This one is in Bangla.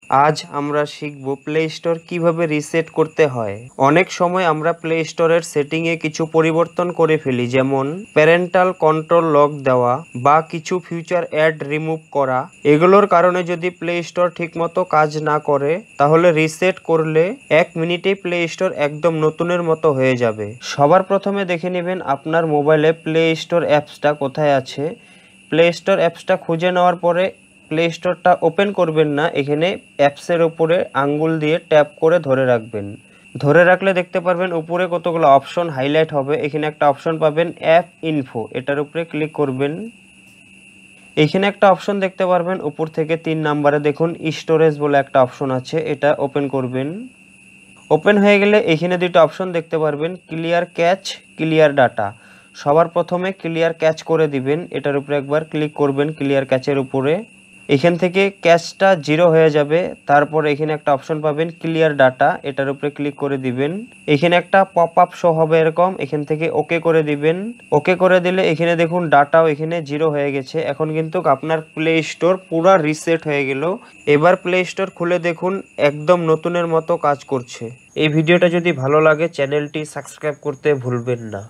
আজ আমরা শিখব প্লে স্টোর কিভাবে রিসেট করতে হয়। অনেক সময় আমরা প্লে স্টোরের সেটিংয়ে কিছু পরিবর্তন করে ফেলি, যেমন প্যারেন্টাল কন্ট্রোল লক দেওয়া বা কিছু ফিউচার অ্যাড রিমুভ করা। এগুলোর কারণে যদি প্লে স্টোর ঠিকমতো কাজ না করে, তাহলে রিসেট করলে 1 মিনিটেই প্লে স্টোর একদম নতুনের মতো হয়ে যাবে। সবার প্রথমে দেখে নেবেন আপনার মোবাইলে প্লে স্টোর অ্যাপসটা কোথায় আছে। প্লে স্টোর অ্যাপসটা খুঁজে নেওয়ার পরে প্লে স্টোরটা ওপেন করবেন না, এখানে অ্যাপসের উপরে আঙ্গুল দিয়ে ট্যাপ করে ধরে রাখবেন। ধরে রাখলে দেখতে পারবেন উপরে কতগুলো অপশন হাইলাইট হবে। এখানে একটা অপশন পাবেন অ্যাপ ইনফো, এটার উপরে ক্লিক করবেন। এখানে একটা অপশন দেখতে পারবেন উপর থেকে 3 নাম্বারে দেখুন স্টোরেজ বলে একটা অপশন আছে, এটা ওপেন করবেন। ওপেন হয়ে গেলে এখানে দুটো অপশন দেখতে পারবেন, ক্লিয়ার ক্যাচ, ক্লিয়ার ডাটা। সবার প্রথমে ক্লিয়ার ক্যাচ করে দিবেন, এটার উপরে একবার ক্লিক করবেন ক্লিয়ার ক্যাচের উপরে। এখান থেকে ক্যাচটা 0 হয়ে যাবে। তারপর এখানে একটা অপশন পাবেন ক্লিয়ার ডাটা, এটার উপরে ক্লিক করে দিবেন। এখানে একটা পপ আপ শো হবে এরকম, এখান থেকে ওকে করে দিবেন। ওকে করে দিলে এখানে দেখুন ডাটাও এখানে 0 হয়ে গেছে। এখন কিন্তু আপনার প্লে স্টোর পুরো রিসেট হয়ে গেল। এবার প্লে স্টোর খুলে দেখুন একদম নতুনের মতো কাজ করছে। এই ভিডিওটা যদি ভালো লাগে চ্যানেলটি সাবস্ক্রাইব করতে ভুলবেন না।